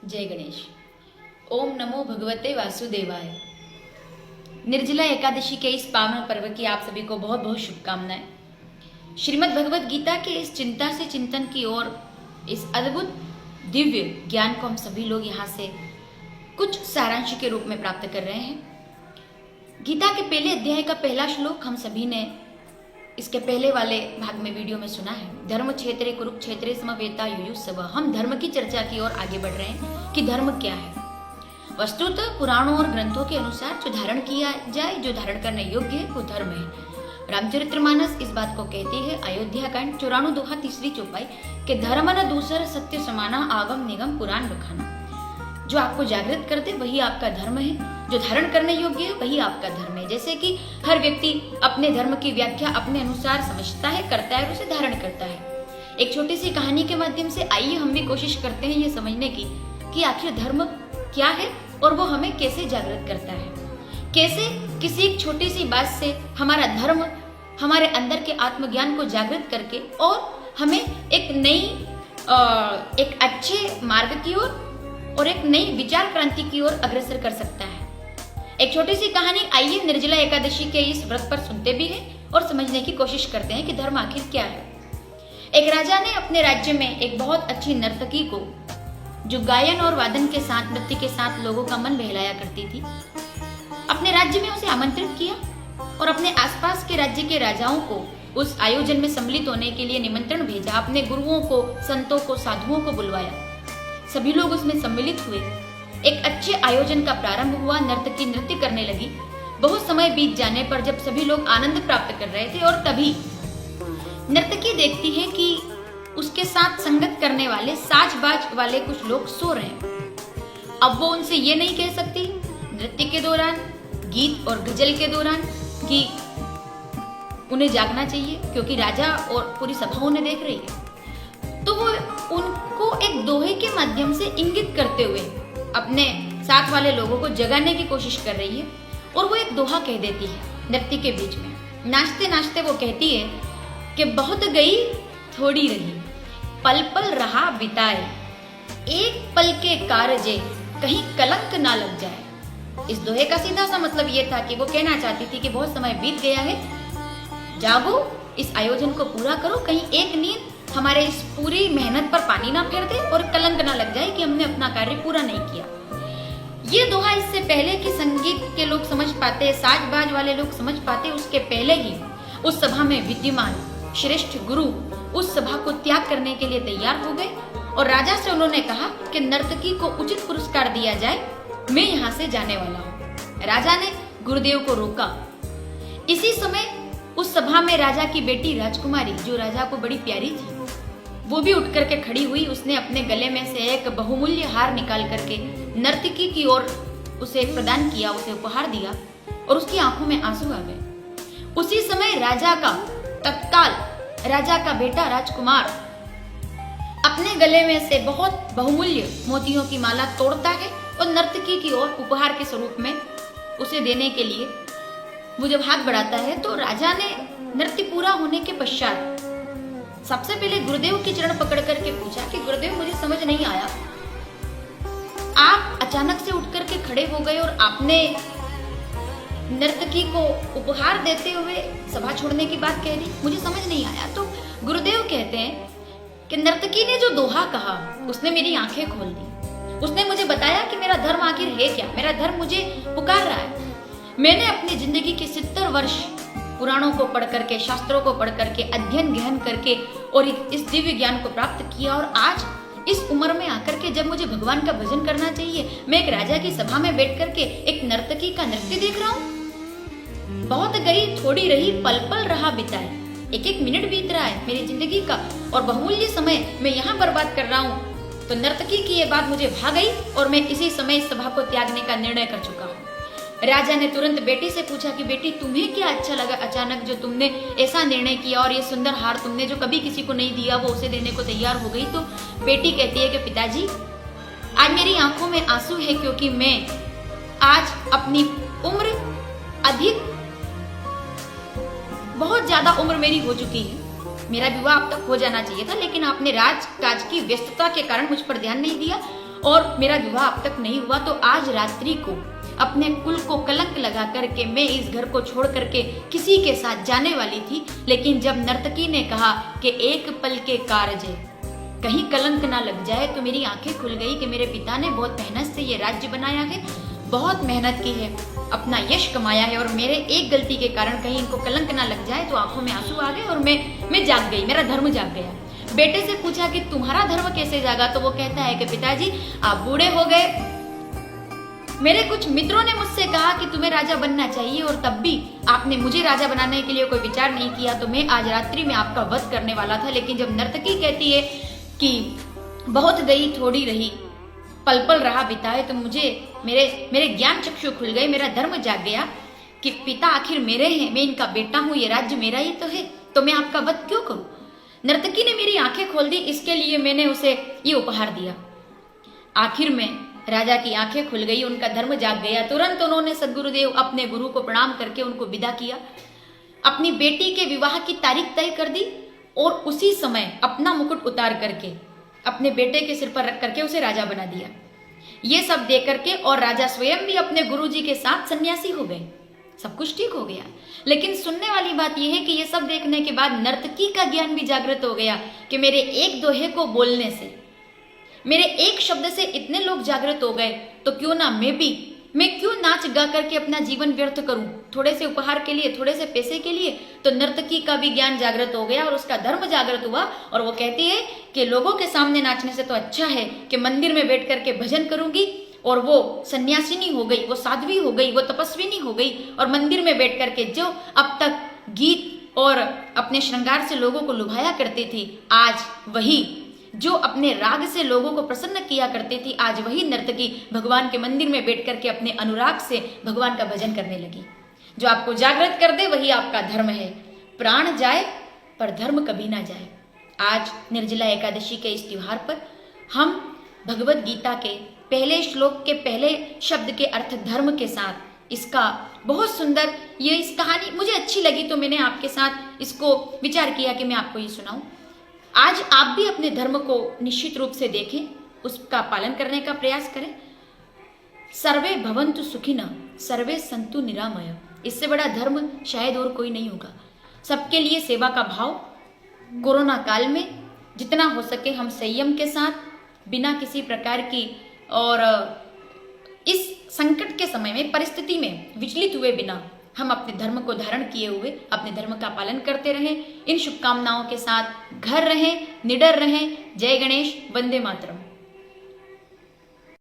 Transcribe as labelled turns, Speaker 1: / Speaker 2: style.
Speaker 1: जय गणेश। ओम नमो भगवते वासुदेवाय। निर्जला एकादशी के इस पावन पर्व की आप सभी को बहुत बहुत शुभकामनाएं। श्रीमद् भगवत गीता के इस चिंता से चिंतन की ओर, इस अद्भुत दिव्य ज्ञान को हम सभी लोग यहाँ से कुछ सारांश के रूप में प्राप्त कर रहे हैं। गीता के पहले अध्याय का पहला श्लोक हम सभी ने इसके पहले वाले भाग में वीडियो में सुना है। धर्म क्षेत्रे कुरुक्षेत्रे समवेता युयुत्सव। हम धर्म की चर्चा की ओर आगे बढ़ रहे हैं कि धर्म क्या है। वस्तुतः पुराणों और ग्रंथों के अनुसार जो धारण किया जाए, जो धारण करने योग्य है, वो धर्म है। रामचरितमानस इस बात को कहती है, अयोध्या कांड 94 दोहा 3री चौपाई के धर्म न दूसर सत्य समाना आगम निगम पुराण बखाना। जो आपको जागृत कर दे वही आपका धर्म है, जो धारण करने योग्य है वही आपका धर्म है। जैसे कि हर व्यक्ति अपने धर्म की व्याख्या अपने अनुसार समझता है, करता है और उसे धारण करता है। एक छोटी सी कहानी के माध्यम से आइए हम भी कोशिश करते हैं ये समझने की कि आखिर धर्म क्या है और वो हमें कैसे जागृत करता है। कैसे किसी एक छोटी सी बात से हमारा धर्म हमारे अंदर के आत्मज्ञान को जागृत करके और हमें एक अच्छे मार्ग की ओर और एक नई विचार क्रांति की ओर अग्रसर कर सकता है। एक छोटी सी कहानी आइए निर्जला एकादशी के इस व्रत पर सुनते भी हैं और समझने की कोशिश करते हैं कि धर्म आखिर क्या है। एक राजा ने अपने राज्य में एक बहुत अच्छी नर्तकी को, जो गायन और वादन के साथ, नृत्य के साथ लोगों का मन बहलाया करती थी, अपने राज्य में उसे आमंत्रित किया और अपने आसपास के राज्य के राजाओं को उस आयोजन में सम्मिलित होने के लिए निमंत्रण भेजा। अपने गुरुओं को, संतों को, साधुओं को बुलवाया। सभी लोग उसमें सम्मिलित हुए। एक अच्छे आयोजन का प्रारंभ हुआ। नर्तकी नृत्य करने लगी। बहुत समय बीत जाने पर जब सभी लोग आनंद प्राप्त कर रहे थे और तभी नर्तकी देखती है कि उसके साथ संगत करने वाले, साज-बाज वाले कुछ लोग सो रहे हैं। अब वो उनसे ये नहीं कह सकती नृत्य के दौरान, गीत और गजल के दौरान, कि उन्हें जागना चाहिए क्योंकि राजा और पूरी सभा उन्हें देख रही है। तो वो उनको एक दोहे के माध्यम से इंगित करते हुए अपने साथ वाले लोगों को जगाने की कोशिश कर रही है और वो एक दोहा कह देती है नृत्य के बीच में। नाचते नाचते वो कहती है कि बहुत गई थोड़ी रही, पल पल रहा बिताए, एक पल के कारजे कहीं कलंक ना लग जाए। इस दोहे का सीधा सा मतलब ये था कि वो कहना चाहती थी कि बहुत समय बीत गया है, जागो, इस आयोजन को पूरा करो, कहीं एक नींद हमारे इस पूरी मेहनत पर पानी ना फेर दे और कलंक ना लग जाए कि हमने अपना कार्य पूरा नहीं किया। ये दोहा इससे पहले कि संगीत के लोग समझ पाते, साज-बाज वाले लोग समझ पाते, उसके पहले ही उस सभा में विद्यमान श्रेष्ठ गुरु उस सभा को त्याग करने के लिए तैयार हो गए और राजा से उन्होंने कहा कि नर्तकी को उचित पुरस्कार दिया जाए, मैं यहाँ से जाने वाला हूँ। राजा ने गुरुदेव को रोका। इसी समय उस सभा में राजा की बेटी राजकुमारी, जो राजा को बड़ी प्यारी थी, वो भी उठ करके खड़ी हुई। उसने अपने गले में से एक बहुमूल्य हार निकाल करके नर्तकी की ओर उसे प्रदान किया, उसे उपहार दिया और उसकी आंखों में आंसू आ गए। उसी समय तत्काल राजा का बेटा राजकुमार अपने गले में से बहुत बहुमूल्य मोतियों की माला तोड़ता है और नर्तकी की ओर उपहार के स्वरूप में उसे देने के लिए वो जब हाथ बढ़ाता है तो राजा ने नृत्य पूरा होने के पश्चात सबसे पहले गुरुदेव के चरण पकड़ करके पूछा कि गुरुदेव, मुझे समझ नहीं आया, आप अचानक से उठ करके खड़े हो गए और आपने नर्तकी को उपहार देते हुए सभा छोड़ने की बात कह दी, मुझे समझ नहीं आया। तो गुरुदेव कहते हैं कि नर्तकी ने जो दोहा कहा उसने मेरी आंखें खोल दी। उसने मुझे बताया कि मेरा धर्म आखिर है क्या, मेरा धर्म मुझे पुकार रहा है। मैंने अपनी जिंदगी के 70 वर्ष पुराणों को पढ़ करके, शास्त्रों को पढ़ करके, अध्ययन गहन करके और इस दिव्य ज्ञान को प्राप्त किया और आज इस उम्र में आकर के जब मुझे भगवान का भजन करना चाहिए, मैं एक राजा की सभा में बैठ करके एक नर्तकी का नृत्य देख रहा हूँ। बहुत गई थोड़ी रही, पल पल रहा बिताए, एक एक मिनट बीत रहा है मेरी जिंदगी का और बहुमूल्य समय मैं यहाँ बर्बाद कर रहा हूँ। तो नर्तकी की ये बात मुझे भा गई और मैं इसी समय इस सभा को त्यागने का निर्णय कर चुका हूँ। राजा ने तुरंत बेटी से पूछा कि बेटी, तुम्हें क्या अच्छा लगा अचानक जो तुमने ऐसा निर्णय किया और ये सुंदर हार तुमने जो कभी किसी को नहीं दिया वो उसे देने को तैयार हो गई। तो बेटी कहती है कि पिताजी, आज मेरी आंखों में आंसू है क्योंकि मैं आज अपनी उम्र बहुत ज्यादा उम्र मेरी हो चुकी है। मेरा विवाह अब तक हो जाना चाहिए था, लेकिन आपने राज काज की व्यस्तता के कारण मुझ पर ध्यान नहीं दिया और मेरा विवाह अब तक नहीं हुआ, तो आज रात्रि को अपने कुल को कलंक लगा करके मैं इस घर को छोड़ करके किसी के साथ जाने वाली थी। लेकिन जब नर्तकी ने कहा कि एक पल के कार्य है, कहीं कलंक ना लग जाए, तो मेरी आंखें खुल गई कि मेरे पिता ने बहुत मेहनत से ये राज्य बनाया है, बहुत मेहनत की है, अपना यश कमाया है, और मेरे एक गलती के कारण कहीं इनको कलंक ना लग जाए। तो आंखों में आंसू आ गए और मैं जाग गई, मेरा धर्म जाग गया। बेटे से पूछा कि तुम्हारा धर्म कैसे जागा, तो वो कहता है कि पिताजी आप बूढ़े हो गए, मेरे कुछ मित्रों ने मुझसे कहा कि तुम्हें राजा बनना चाहिए, और तब भी आपने मुझे राजा बनाने के लिए कोई विचार नहीं किया, तो मैं आज रात्रि में आपका वध करने वाला था। लेकिन जब नर्तकी कहती है कि बहुत गई थोड़ी रही, पल पल रहा बिताए, तो मुझे मेरे ज्ञान चक्षु खुल गए, मेरा धर्म जाग गया कि पिता आखिर मेरे हैं, मैं इनका बेटा हूं, ये राज्य मेरा ही तो है, तो मैं आपका वध क्यों करूं। नर्तकी ने मेरी आंखें खोल दी, इसके लिए मैंने उसे ये उपहार दिया। आखिर में राजा की आंखें खुल गई, उनका धर्म जाग गया। तुरंत उन्होंने सदगुरुदेव अपने गुरु को प्रणाम करके उनको विदा किया, अपनी बेटी के विवाह की तारीख तय कर दी, और उसी समय अपना मुकुट उतार करके अपने बेटे के सिर पर रख करके उसे राजा बना दिया। ये सब देख करके और राजा स्वयं भी अपने गुरुजी के साथ सन्यासी हो गए, सब कुछ ठीक हो गया। लेकिन सुनने वाली बात यह है कि ये सब देखने के बाद नर्तकी का ज्ञान भी जागृत हो गया कि मेरे एक दोहे को बोलने से, मेरे एक शब्द से इतने लोग जागृत हो गए, तो क्यों ना मैं क्यों नाच गा करके अपना जीवन व्यर्थ करूं, थोड़े से उपहार के लिए, थोड़े से पैसे के लिए। तो नर्तकी का भी ज्ञान जागृत हो गया और उसका धर्म जागृत हुआ, और वो कहती है कि लोगों के सामने नाचने से तो अच्छा है कि मंदिर में बैठ करके भजन करूंगी। और वो सन्यासिनी हो गई, वो साध्वी हो गई, वो तपस्विनी हो गई, और मंदिर में बैठ करके जो अब तक गीत और अपने श्रृंगार से लोगों को लुभाया करती थी, आज वही जो अपने राग से लोगों को प्रसन्न किया करती थी, आज वही नर्तकी भगवान के मंदिर में बैठ करके अपने अनुराग से भगवान का भजन करने लगी। जो आपको जागृत कर दे वही आपका धर्म है। प्राण जाए पर धर्म कभी ना जाए। आज निर्जला एकादशी के इस त्योहार पर हम भगवत गीता के पहले श्लोक के पहले शब्द के अर्थ धर्म के साथ इसका बहुत सुंदर ये इस कहानी मुझे अच्छी लगी, तो मैंने आपके साथ इसको विचार किया कि मैं आपको ये सुनाऊं। आज आप भी अपने धर्म को निश्चित रूप से देखें, उसका पालन करने का प्रयास करें। सर्वे भवन्तु सुखिनः सर्वे सन्तु निरामय, इससे बड़ा धर्म शायद और कोई नहीं होगा। सबके लिए सेवा का भाव, कोरोना काल में जितना हो सके हम संयम के साथ, बिना किसी प्रकार की और इस संकट के समय में परिस्थिति में विचलित हुए बिना हम अपने धर्म को धारण किए हुए अपने धर्म का पालन करते रहें। इन शुभकामनाओं के साथ घर रहें, निडर रहें। जय गणेश, वंदे मातरम।